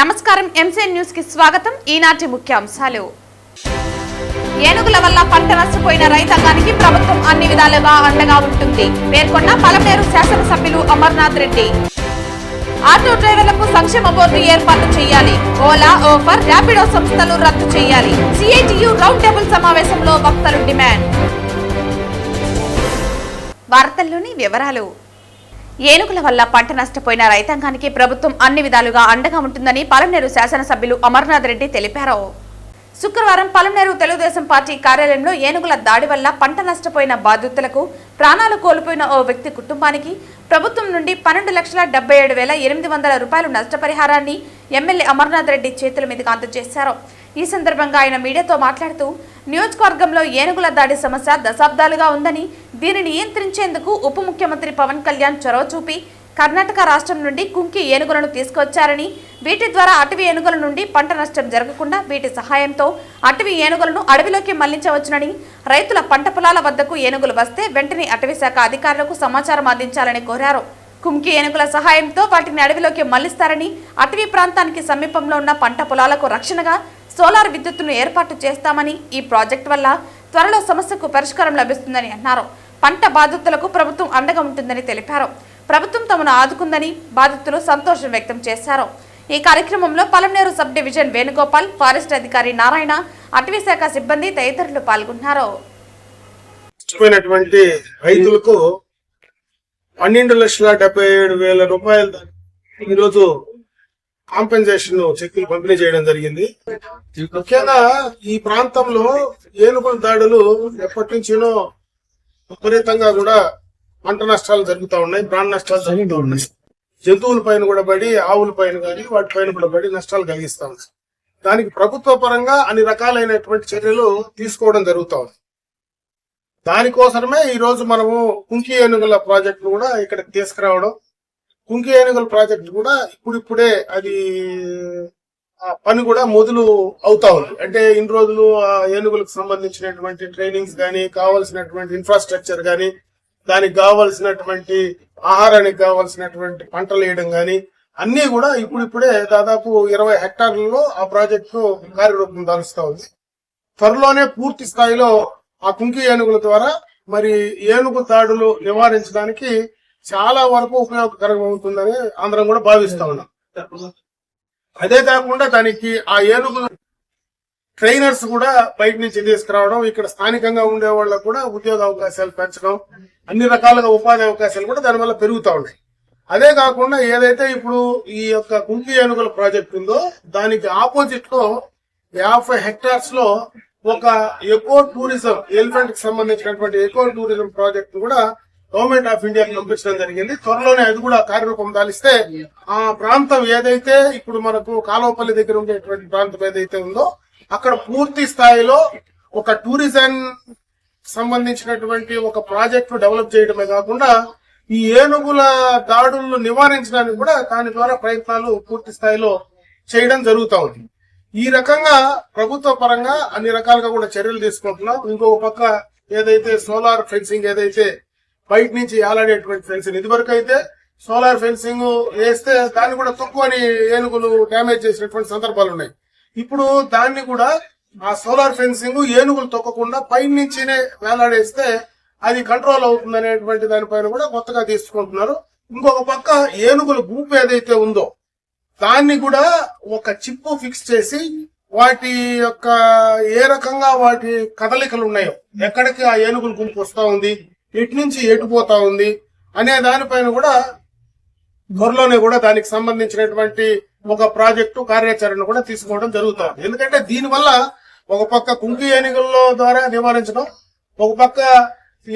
నమస్కారం MCN news కి స్వాగతం. ఈనాటి ముఖ్యాంశాలు. ఏనుగుల వల్ల పంట నష్టపోయిన రైతాంగానికి ప్రభుత్వం అన్ని విధాలుగా అండగా ఉంటుంది పేర్కొన్న పలమనేరు శాసనసభ్యులు అమర్నాథ్ రెడ్డి. ఆటో డ్రైవర్లకు సంక్షేమ బోర్డు ఏర్పాటు చేయాలి. ఓలా, ఓఫర్, ర్యాపిడో సంస్థలు రద్దు చేయాలి. సిఐటియు రౌండ్ టేబుల్ సమావేశంలో వక్తలు డిమాండ్. వార్తల్లోని వివరాలు. ఏనుగుల వల్ల పంట నష్టపోయిన రైతాంగానికి ప్రభుత్వం అన్ని విధాలుగా అండగా ఉంటుందని పలమనేరు శాసనసభ్యులు అమర్నాథ్ రెడ్డి తెలిపారు. శుక్రవారం పలమనేరు తెలుగుదేశం పార్టీ కార్యాలయంలో ఏనుగుల దాడి వల్ల పంట నష్టపోయిన బాధితులకు, ప్రాణాలు కోల్పోయిన ఓ వ్యక్తి కుటుంబానికి ప్రభుత్వం నుండి 12,77,800 రూపాయలు నష్టపరిహారాన్ని ఎమ్మెల్యే అమర్నాథ్ రెడ్డి చేతుల మీదుగా అందజేశారు. ఈ సందర్భంగా ఆయన మీడియాతో మాట్లాడుతూ, నియోజకవర్గంలో ఏనుగుల దాడి సమస్య దశాబ్దాలుగా ఉందని, దీనిని నియంత్రించేందుకు ఉప ముఖ్యమంత్రి పవన్ కళ్యాణ్ చొరవ చూపి కర్ణాటక రాష్ట్రం నుండి కుంకి ఏనుగులను తీసుకొచ్చారని, వీటి ద్వారా అటవీ ఏనుగుల నుండి పంట నష్టం జరగకుండా వీటి సహాయంతో అటవీ ఏనుగులను అడవిలోకి మళ్లించవచ్చునని, రైతుల పంట పొలాల వద్దకు ఏనుగులు వస్తే వెంటనే అటవీ శాఖ అధికారులకు సమాచారం అందించాలని కోరారు. కుంకి ఏనుగుల సహాయంతో వాటిని అడవిలోకి మళ్లిస్తారని, అటవీ ప్రాంతానికి సమీపంలో ఉన్న పంట పొలాలకు రక్షణగా సోలార్ విద్యుత్తును ఏర్పాటు చేస్తామని, ఈ ప్రాజెక్టు వల్ల త్వరలో సమస్యకు పరిష్కారం లభిస్తుందని అన్నారు. పంట బాధితులకు ప్రభుత్వం అండగా ఉంటుందని తెలిపారు. ప్రభుత్వం తమను ఆదుకుందని బాధితులు సంతోషం వ్యక్తం చేశారు. ఈ కార్యక్రమంలో Palamaner sub division Venugopal, forest అధికారి నారాయణ, అటవీ శాఖ సిబ్బంది తదితరులు పాల్గొన్నారు. రైతులకు 12,77,000 రూపాయలు ఈరోజు కాంపెన్సేషన్ చెక్కులు పంపిణీ చేయడం జరిగింది. ముఖ్యంగా ఈ ప్రాంతంలో ఏనుగుల దాడులు ఎప్పటి నుంచినో విపరీతంగా కూడా పంట నష్టాలు జరుగుతూ ఉన్నాయి, ప్రాణ నష్టాలు జరుగుతూ ఉన్నాయి. జంతువుల పైన కూడా పడి, ఆవుల పైన కానీ వాటి పైన కూడా పడి నష్టాలు కలిగిస్తా ఉంది. దానికి ప్రభుత్వ పరంగా అన్ని రకాలైనటువంటి చర్యలు తీసుకోవడం జరుగుతూ ఉంది. దానికోసమే ఈ రోజు మనము కుంకి ఏనుగుల ప్రాజెక్టు కూడా ఇక్కడికి తీసుకురావడం. కుంకి ఏనుగుల ప్రాజెక్టు కూడా ఇప్పుడిప్పుడే అది పని కూడా మొదలు అవుతా ఉంది. అంటే ఇన్ని రోజులు ఆ ఏనుగులకు సంబంధించినటువంటి ట్రైనింగ్స్ గానీ, కావాల్సినటువంటి ఇన్ఫ్రాస్ట్రక్చర్ గానీ, దానికి కావాల్సినటువంటి ఆహారానికి కావాల్సినటువంటి పంటలు వేయడం గానీ అన్ని కూడా ఇప్పుడిప్పుడే దాదాపు 20 హెక్టార్లలో ఆ ప్రాజెక్టు కార్యరూపం దాలుస్తా ఉంది. త్వరలోనే పూర్తి స్థాయిలో ఆ కుంకి ఏనుగుల ద్వారా మరి ఏనుగు దాడులు నివారించడానికి చాలా వరకు ఉపయోగకరంగా ఉంటుందని అందరం కూడా భావిస్తా ఉన్నాం. అదే కాకుండా దానికి ఆ ఏనుగు ట్రైనర్స్ కూడా బయట నుంచి తీసుకురావడం, ఇక్కడ స్థానికంగా ఉండే వాళ్ళకు కూడా ఉద్యోగ అవకాశాలు పెంచడం, అన్ని రకాలుగా ఉపాధి అవకాశాలు కూడా దానివల్ల పెరుగుతా ఉన్నాయి. అదే కాకుండా ఏదైతే ఇప్పుడు ఈ యొక్క కుంకి ఏనుగుల ప్రాజెక్ట్ ఉందో దానికి ఆపోజిట్ లో 50 హెక్టార్స్ లో ఒక ఎకో టూరిజం, ఎలిఫెంట్ కి సంబంధించినటువంటి ఎకో టూరిజం ప్రాజెక్ట్ కూడా గవర్నమెంట్ ఆఫ్ ఇండియా పంపించడం జరిగింది. త్వరలోనే అది కూడా కార్యరూపం దాలిస్తే ఆ ప్రాంతం ఏదైతే ఇప్పుడు మనకు కాలువపల్లి దగ్గర ఉండేటువంటి ప్రాంతం ఏదైతే ఉందో అక్కడ పూర్తి స్థాయిలో ఒక టూరిజం సంబంధించినటువంటి ఒక ప్రాజెక్టు డెవలప్ చేయడమే కాకుండా ఈ ఏనుగుల దాడులను నివారించడానికి కూడా దాని ద్వారా ప్రయత్నాలు పూర్తి స్థాయిలో చేయడం జరుగుతూ ఉంది. ఈ రకంగా ప్రభుత్వ పరంగా అన్ని రకాలుగా కూడా చర్యలు తీసుకుంటున్నాం. ఇంకొక పక్క ఏదైతే సోలార్ ఫెన్సింగ్, ఏదైతే బయట నుంచి ఏలాడేటువంటి ఫెన్సింగ్, ఇదివరకు అయితే సోలార్ ఫెన్సింగ్ వేస్తే దాన్ని కూడా తక్కువని ఏనుగులు డ్యామేజ్ చేసినటువంటి సందర్భాలు ఉన్నాయి. ఇప్పుడు దాన్ని కూడా ఆ సోలార్ ఫెన్సింగ్ ఏనుగులు తొక్కకుండా పైన నుంచినే వేలాడేస్తే అది కంట్రోల్ అవుతుంది అనేటువంటి దానిపైన కూడా కొత్తగా తీసుకుంటున్నారు. ఇంకొక పక్క ఏనుగుల గుంపు ఏదైతే ఉందో దాన్ని కూడా ఒక చిప్ ఫిక్స్ చేసి వాటి యొక్క ఏ రకంగా వాటి కదలికలు ఉన్నాయో, ఎక్కడికి ఆ ఏనుగుల గుంపు వస్తా ఉంది, ఎటు నుంచి ఎటుపోతా ఉంది అనే దానిపైన కూడా త్వరలోనే కూడా దానికి సంబంధించినటువంటి ఒక ప్రాజెక్టు కార్యాచరణ కూడా తీసుకోవడం జరుగుతుంది. ఎందుకంటే దీనివల్ల ఒక పక్క కుంకి ఏనుగుల ద్వారా నివారించడం, ఒక పక్క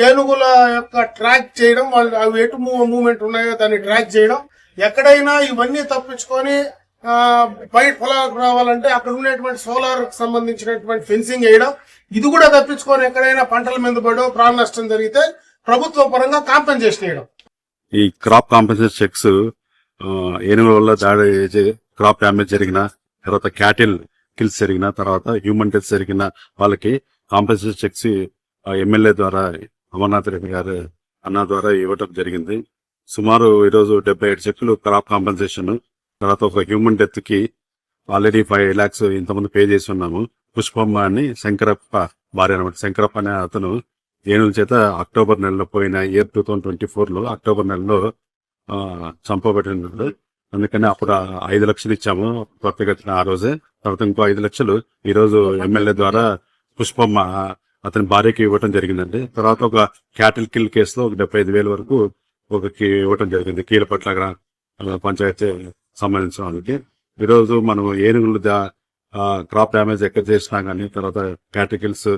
ఏనుగుల యొక్క ట్రాక్ చేయడం, వాళ్ళు అవి ఎటు మూవ్మెంట్ ఉన్నాయో దాన్ని ట్రాక్ చేయడం, ఎక్కడైనా ఇవన్నీ తప్పించుకొని బయట పొలాలకు రావాలంటే అక్కడ ఉండేటువంటి సోలార్ సంబంధించినటువంటి ఫెన్సింగ్ వేయడం, ఇది కూడా తప్పించుకొని ఎక్కడైనా పంటల మీద పడో ప్రాణ నష్టం జరిగితే ప్రభుత్వ పరంగా కాంపెన్సేషన్ వేయడం. ఈ క్రాప్ కాంపెన్సేషన్ చెక్స్ ఏనుగుల వల్ల దాడి, క్రాప్ డ్యామేజ్ జరిగిన తర్వాత క్యాటిల్ కిల్స్ జరిగిన తర్వాత హ్యూమన్ డెత్ జరిగిన వాళ్ళకి కాంపెన్సేషన్ చెక్స్ ఎమ్మెల్యే ద్వారా అమర్నాథ్ రెడ్డి గారు అన్న ద్వారా ఇవ్వటం జరిగింది. సుమారు ఈరోజు 77 చెక్కులు క్రాప్ కాంపెన్సేషన్, తర్వాత ఒక హ్యూమన్ డెత్ కి ఆల్రెడీ 5 lakhs ఇంతకుముందు పే చేసి ఉన్నాము. పుష్పమ్మ అని శంకరప్ప భార్య అనమాట. శంకరప్ప అనే అతను ఏనుగుల చేత అక్టోబర్ నెలలో పోయిన ఇయర్ 2024 అక్టోబర్ నెలలో చంపబడినాడు. అందుకని అప్పుడు 5 లక్షలు ఇచ్చాము త్వరితగతిన ఆ రోజే. తర్వాత ఇంకో 5 లక్షలు ఈ రోజు ఎమ్మెల్యే ద్వారా పుష్పమ్మ అతని భార్యకి ఇవ్వటం జరిగిందండి. తర్వాత ఒక క్యాటిల్ కిల్ కేసులో ఒక 75,000 వరకు ఒకకి ఇవ్వటం జరిగింది కీలపట్ల పంచాయతీ సంబంధించిన వాళ్ళకి. ఈరోజు మనం ఏనుగులు క్రాప్ డ్యామేజ్ ఎక్కడ చేసినా కానీ, తర్వాత క్యాటికల్స్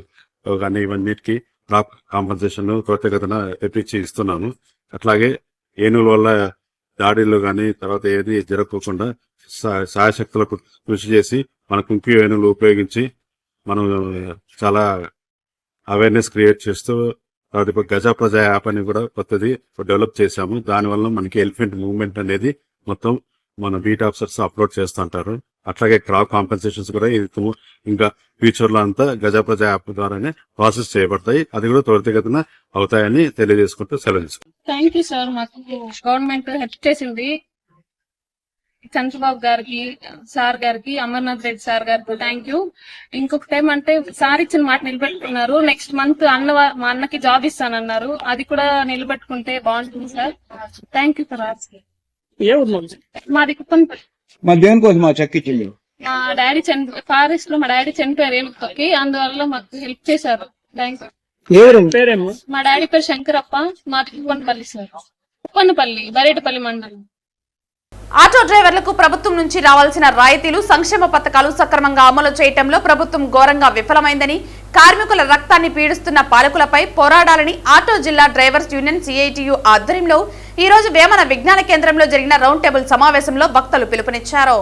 కానీ ఇవన్నిటికి క్రాప్ కాంపన్సేషన్ త్వరితగతిన తెప్పించి ఇస్తున్నాము. అట్లాగే ఏనుగుల వల్ల దాడిలు కానీ తర్వాత ఏది జరగకోకుండా సాయశక్తులకు కృషి చేసి మన కుంకి ఏనుగులు ఉపయోగించి మనం చాలా అవేర్నెస్ క్రియేట్ చేస్తూ తర్వాత ఇప్పుడు గజ ప్రజా యాప్ అని కూడా కొత్తది డెవలప్ చేశాము. దానివల్ల మనకి ఎలిఫెంట్ మూవ్మెంట్ అనేది మొత్తం మన బీట్ ఆఫీసర్స్ అప్లోడ్ చేస్తుంటారు. అట్లాగే క్రాప్ కాంపెన్సేషన్స్ కూడా ఇంకా ఫ్యూచర్ లో అంతా గజ ప్రజా యాప్ ద్వారానే ప్రాసెస్ చేయబడతాయి. అది కూడా త్వరితగతిన అవుతాయని తెలియజేసుకుంటూ సెలవు. Thank you sir. మాకు గవర్నమెంట్ హెల్ప్ చేసింది. చంద్రబాబు గారికి, సార్ గారికి, అమర్నాథ్ రెడ్డి సార్ గారికి థ్యాంక్ యూ. ఇంకొకటి ఏమంటే సార్ ఇచ్చిన మాట నిలబెట్టుకున్నారు. నెక్స్ట్ మంత్ మా అన్నకి జాబ్ ఇస్తానన్నారు. అది కూడా నిలబెట్టుకుంటే బాగుంటుంది సార్. Thank you sir. మాది కుప్పంపల్లి. మా దేనికోసం మా చెక్ ఇచ్చింది. మా డాడీ ఫారెస్ట్ లో మా డాడీ చనిపోయారు ఏనుగుకి. అందువల్ల మాకు హెల్ప్ చేశారు. Thank you. మా డాడీ పేరు శంకరప్ప. మాది కుప్పంపల్లి సార్. కుప్పంపల్లి బరేటపల్లి మండలం. ఆటో డ్రైవర్లకు ప్రభుత్వం నుంచి రావాల్సిన రాయితీలు, సంక్షేమ పథకాలు సక్రమంగా అమలు చేయటంలో ప్రభుత్వం ఘోరంగా విఫలమైందని, కార్మికుల రక్తాన్ని పీడిస్తున్న పాలకులపై పోరాడాలని ఆటో జిల్లా డ్రైవర్స్ యూనియన్ సిఐటియు ఆధ్వర్యంలో ఈ రోజు వేమన విజ్ఞాన కేంద్రంలో జరిగిన రౌండ్ టేబుల్ సమావేశంలో వక్తలు పిలుపునిచ్చారు.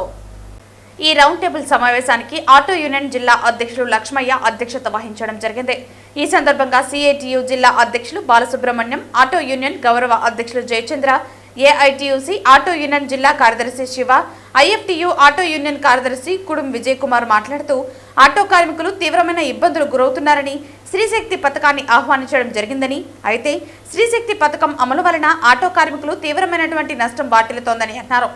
ఈ రౌండ్ టేబుల్ సమావేశానికి ఆటో యూనియన్ జిల్లా అధ్యక్షుడు లక్ష్మయ్య అధ్యక్షత వహించడం జరిగింది. ఈ సందర్భంగా సిఐటియు జిల్లా అధ్యక్షులు బాలసుబ్రహ్మణ్యం, ఆటో యూనియన్ గౌరవ అధ్యక్షులు జయచంద్ర, ఏఐటియుసి ఆటో యూనియన్ జిల్లా కార్యదర్శి శివ, ఐఎఫ్టియు ఆటో యూనియన్ కార్యదర్శి కుడుం విజయ్ కుమార్ మాట్లాడుతూ ఆటో కార్మికులు తీవ్రమైన ఇబ్బందులు గురవుతున్నారని, స్త్రీశక్తి పథకాన్ని ఆహ్వానించడం జరిగిందని, అయితే స్త్రీశక్తి పథకం అమలు వలన ఆటో కార్మికులు తీవ్రమైనటువంటి నష్టం వాటిల్లుతోందని అన్నారు.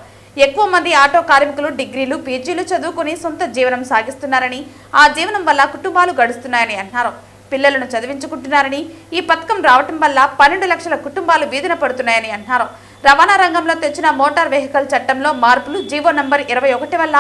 ఎక్కువ మంది ఆటో కార్మికులు డిగ్రీలు, పీజీలు చదువుకుని సొంత జీవనం సాగిస్తున్నారని, ఆ జీవనం వల్ల కుటుంబాలు గడుస్తున్నాయని అన్నారు. పిల్లలను చదివించుకుంటున్నారని, ఈ పథకం రావటం వల్ల 12 లక్షల కుటుంబాలు వీధిన పడుతున్నాయని అన్నారు. రవాణా రంగంలో తెచ్చిన మోటార్ వెహికల్ చట్టంలో మార్పులు, జీవో నంబర్ 21 వల్ల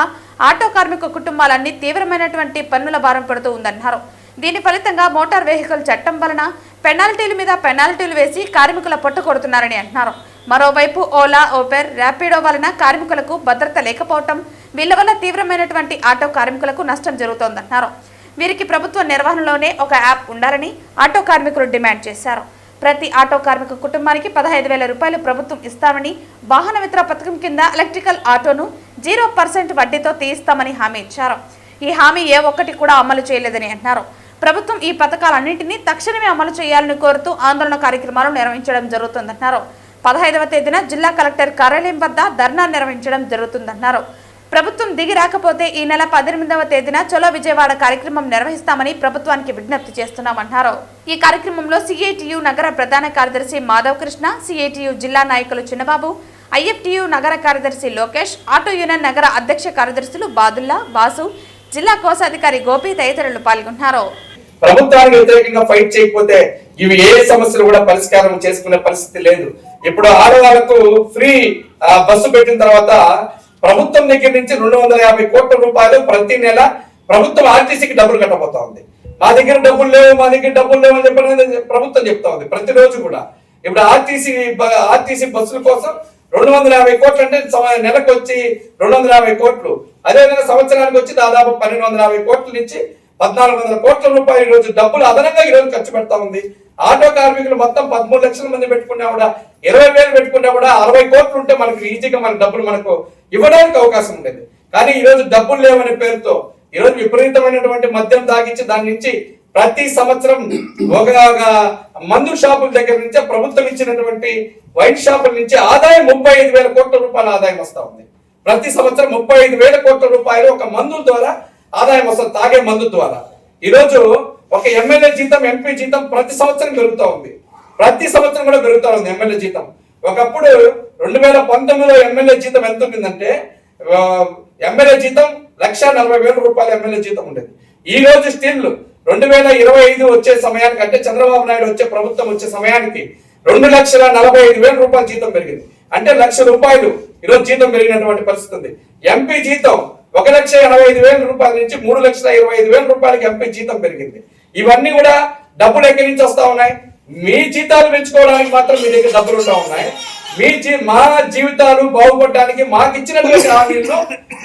ఆటో కార్మిక కుటుంబాలన్నీ తీవ్రమైనటువంటి పన్నుల భారం పడుతూ ఉందన్నారు. దీని ఫలితంగా మోటార్ వెహికల్ చట్టం వలన పెనాల్టీల మీద పెనాల్టీలు వేసి కార్మికుల పొట్టు కొడుతున్నారని అంటున్నారు. మరోవైపు ఓలా, ఊబర్, ర్యాపిడో వలన కార్మికులకు భద్రత లేకపోవటం, వీళ్ల వల్ల తీవ్రమైనటువంటి ఆటో కార్మికులకు నష్టం జరుగుతోందన్నారు. వీరికి ప్రభుత్వ నిర్వహణలోనే ఒక యాప్ ఉండాలని ఆటో కార్మికులు డిమాండ్ చేశారు. ప్రతి ఆటో కార్మిక కుటుంబానికి 15,000 రూపాయలు ప్రభుత్వం ఇస్తామని, వాహన మిత్ర పథకం కింద ఎలక్ట్రికల్ ఆటోను 0% వడ్డీతో తీయిస్తామని హామీ ఇచ్చారు. ఈ హామీ ఏ ఒక్కటి కూడా అమలు చేయలేదని అన్నారు. ప్రభుత్వం ఈ పథకాలన్నింటినీ తక్షణమే అమలు చేయాలని కోరుతూ ఆందోళన కార్యక్రమాలు నిర్వహించడం జరుగుతుందన్నారు. 15వ తేదీన జిల్లా కలెక్టర్ కార్యాలయం వద్ద ధర్నా నిర్వహించడం జరుగుతుందన్నారు. ప్రభుత్వం దిగి రాకపోతే ఈ నెల 18వ తేదీన చలో విజయవాడ కార్యక్రమం నిర్వహిస్తామని ప్రభుత్వానికి విజ్ఞప్తి చేస్తున్నామన్నారు. ఈ కార్యక్రమంలో సిఐటియు నగర ప్రధాన కార్యదర్శి మాధవ్ కృష్ణ, సిఐటియు జిల్లా నాయకులు చిన్నబాబు, ఐఎఫ్టియు నగర కార్యదర్శి లోకేష్, ఆటో యూనియన్ నగర అధ్యక్ష కార్యదర్శులు బాదుల్లా, బాసు, జిల్లా కోశాధికారి గోపి తదితరులు పాల్గొన్నారు. ప్రభుత్వానికి వ్యతిరేకంగా ఫైట్ చేయకపోతే ఇవి ఏ సమస్యలు కూడా పరిష్కారం చేసుకునే పరిస్థితి లేదు. ఇప్పుడు ఆడవాళ్లకు ఫ్రీ బస్సు పెట్టిన తర్వాత ప్రభుత్వం దగ్గర నుంచి 250 కోట్ల రూపాయలు ప్రతి నెల ప్రభుత్వం ఆర్టీసీకి డబ్బులు కట్టబోతా ఉంది. మా దగ్గర డబ్బులు లేవు అని చెప్పి ప్రభుత్వం చెప్తా ఉంది ప్రతిరోజు కూడా. ఇప్పుడు ఆర్టీసీ బస్సుల కోసం 250 కోట్లు అంటే నెలకు వచ్చి 250 కోట్లు, అదేవిధంగా సంవత్సరానికి వచ్చి దాదాపు 1250 కోట్ల నుంచి 1400 కోట్ల రూపాయలు ఈ రోజు డబ్బులు అదనంగా ఈ రోజు ఖర్చు పెడతా ఉంది. ఆటో కార్మికులు మొత్తం 13 లక్షల మంది పెట్టుకున్నా కూడా 20,000 పెట్టుకున్నా కూడా 60 కోట్లు ఉంటే మనకు ఈజీగా మన డబ్బులు మనకు ఇవ్వడానికి అవకాశం ఉండేది. కానీ ఈ రోజు డబ్బులు లేవనే పేరుతో ఈ రోజు విపరీతమైనటువంటి మద్యం తాగించి దాని నుంచి ప్రతి సంవత్సరం ఒక మందు షాపుల దగ్గర నుంచే ప్రభుత్వం ఇచ్చినటువంటి వైన్ షాపుల నుంచి ఆదాయం 35,000 కోట్ల రూపాయల ఆదాయం వస్తా ఉంది. ప్రతి సంవత్సరం 35,000 కోట్ల రూపాయలు ఒక మందు ద్వారా ఆదాయం వస్తుంది, తాగే మందు ద్వారా. ఈ రోజు ఒక ఎమ్మెల్యే జీతం, ఎంపీ జీతం ప్రతి సంవత్సరం పెరుగుతూ ఉంది. ప్రతి సంవత్సరం కూడా పెరుగుతూ ఉంది ఎమ్మెల్యే జీతం. ఒకప్పుడు 2019లో ఎమ్మెల్యే జీతం ఎంత ఉంటుందంటే ఎమ్మెల్యే జీతం 1,40,000 రూపాయలు ఎమ్మెల్యే జీతం ఉండేది. ఈ రోజు స్టిల్ 2025 వచ్చే సమయానికి, అంటే చంద్రబాబు నాయుడు వచ్చే ప్రభుత్వం వచ్చే సమయానికి 2,45,000 రూపాయల జీతం పెరిగింది. అంటే ₹1,00,000 ఈరోజు జీతం పెరిగినటువంటి పరిస్థితి ఉంది. ఎంపీ జీతం 1,85,000 రూపాయల నుంచి 3,25,000 రూపాయలకి ఎంపీ జీతం పెరిగింది. ఇవన్నీ కూడా డబ్బులు ఎక్కడి నుంచి వస్తా ఉన్నాయి? మీ జీతాలు పెంచుకోవడానికి మాత్రం మీ దగ్గర డబ్బులు ఉంటా ఉన్నాయి. మా జీవితాలు బాగుపడడానికి మాకు ఇచ్చినటువంటి హామీలను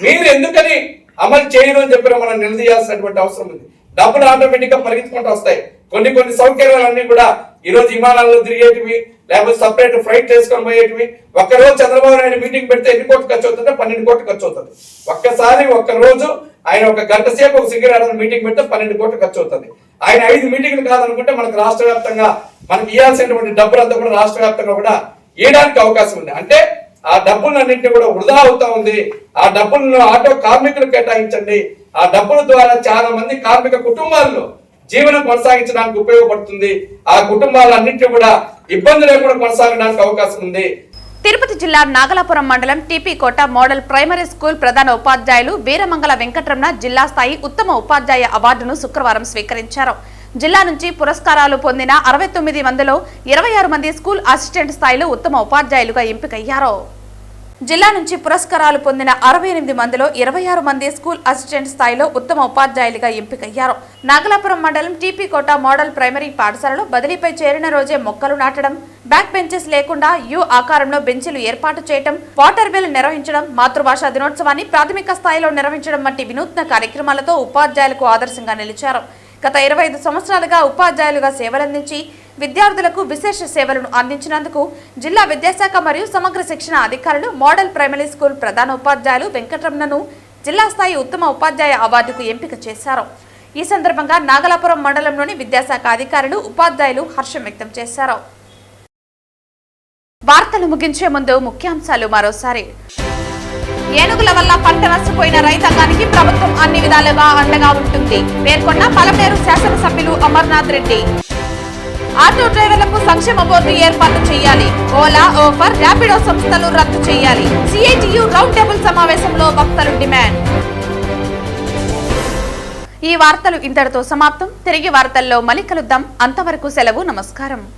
మీరు ఎందుకని అమలు చేయరు అని చెప్పి మనం నిలదీయాల్సినటువంటి అవసరం ఉంది. డబ్బులు ఆటోమేటిక్ గా పరిగెత్తుకుంటూ వస్తాయి. కొన్ని సౌకర్యాలన్నీ కూడా ఈ రోజు విమానాల్లో తిరిగేటివి, లేకపోతే సపరేట్ ఫ్లైట్ చేసుకొని పోయేటివి. ఒక్కరోజు చంద్రబాబు నాయుడు మీటింగ్ పెడితే ఎన్ని కోట్లు ఖర్చు అవుతుంటే 12 కోట్లు ఖర్చు అవుతుంది. ఒక్క రోజు ఆయన 1 గంట సేపు ఒక సిగ్గురాడని మీటింగ్ పెడితే 12 కోట్లు ఖర్చు అవుతుంది. ఆయన 5 మీటింగ్లు కాదనుకుంటే మనకు రాష్ట్ర వ్యాప్తంగా మనకి ఇవ్వాల్సినటువంటి డబ్బులంతా కూడా రాష్ట్ర వ్యాప్తంగా కూడా ఇవ్వడానికి అవకాశం ఉంది. అంటే ఆ డబ్బులన్నింటినీ కూడా వృధా అవుతా ఉంది. ఆ డబ్బులను ఆటో కార్మికులు కేటాయించండి. ఆ డబ్బుల ద్వారా చాలా మంది కార్మిక కుటుంబాల్లో జీవనం కొనసాగించడానికి ఉపయోగపడుతుంది. ఆ కుటుంబాలన్నింటినీ కూడా ఇబ్బంది లేకుండా కొనసాగడానికి అవకాశం ఉంది. తిరుపతి జిల్లా నాగలాపురం మండలం టీపీ కోట మోడల్ ప్రైమరీ స్కూల్ ప్రధాన ఉపాధ్యాయులు వీరమంగళ వెంకటరమణ జిల్లా స్థాయి ఉత్తమ ఉపాధ్యాయ అవార్డును శుక్రవారం స్వీకరించారు. జిల్లా నుంచి పురస్కారాలు పొందిన 69 మందిలో 26 మంది స్కూల్ అసిస్టెంట్ స్థాయిలో ఉత్తమ ఉపాధ్యాయులుగా ఎంపికయ్యారు. జిల్లా నుంచి పురస్కారాలు పొందిన 68 మందిలో 26 మంది స్కూల్ అసిస్టెంట్ స్థాయిలో ఉత్తమ ఉపాధ్యాయులుగా ఎంపికయ్యారు. నాగలాపురం మండలం టీపీ కోట మోడల్ ప్రైమరీ పాఠశాలలో బదిలీపై చేరిన రోజే మొక్కలు నాటడం, బ్యాక్ బెంచెస్ లేకుండా యు ఆకారంలో బెంచీలు ఏర్పాటు చేయడం, వాటర్ బిల్ నిర్వహించడం, మాతృభాషా దినోత్సవాన్ని ప్రాథమిక స్థాయిలో నిర్వహించడం వంటి వినూత్న కార్యక్రమాలతో ఉపాధ్యాయులకు ఆదర్శంగా నిలిచారు. గత 25 సంవత్సరాలుగా ఉపాధ్యాయులుగా సేవలందించి విద్యార్థులకు విశేష సేవలను అందించినందుకు జిల్లా విద్యాశాఖ మరియు సమగ్ర శిక్షణ అధికారులు మోడల్ ప్రైమరీ స్కూల్ ప్రధాన ఉపాధ్యాయులు వెంకటరమణను జిల్లా స్థాయి ఉత్తమ ఉపాధ్యాయ అవార్డుకు ఎంపిక చేశారు. ఈ సందర్భంగా నాగలాపురం మండలంలోని విద్యాశాఖ అధికారులు, ఉపాధ్యాయులు హర్షం వ్యక్తం చేశారు. వార్తలు ముగించే ముందు ముఖ్యాంశాలు మరోసారి. ఏనుగుల వల్ల పంట నష్టపోయిన రైతాంగానికి ప్రభుత్వం అన్ని విధాలుగా అండగా ఉంటుంది పేర్కొన్న పలమనేరు శాసనసభ్యులు అమర్నాథ్ రెడ్డి. ఆటో డ్రైవర్లకు సంక్షేమ బోర్డు ఏర్పాటు చేయాలి. ఓలా, ఓఫర్, ర్యాపిడో సంస్థలు రద్దు చేయాలి. సిఐటియు రౌండ్ టేబుల్ సమావేశంలో వక్తలు డిమాండ్. ఈ వార్తలు ఇంతటితో సమాప్తం. తిరిగి వార్తల్లో మళ్ళీ కలుద్దాం. అంతవరకు సెలవు. నమస్కారం.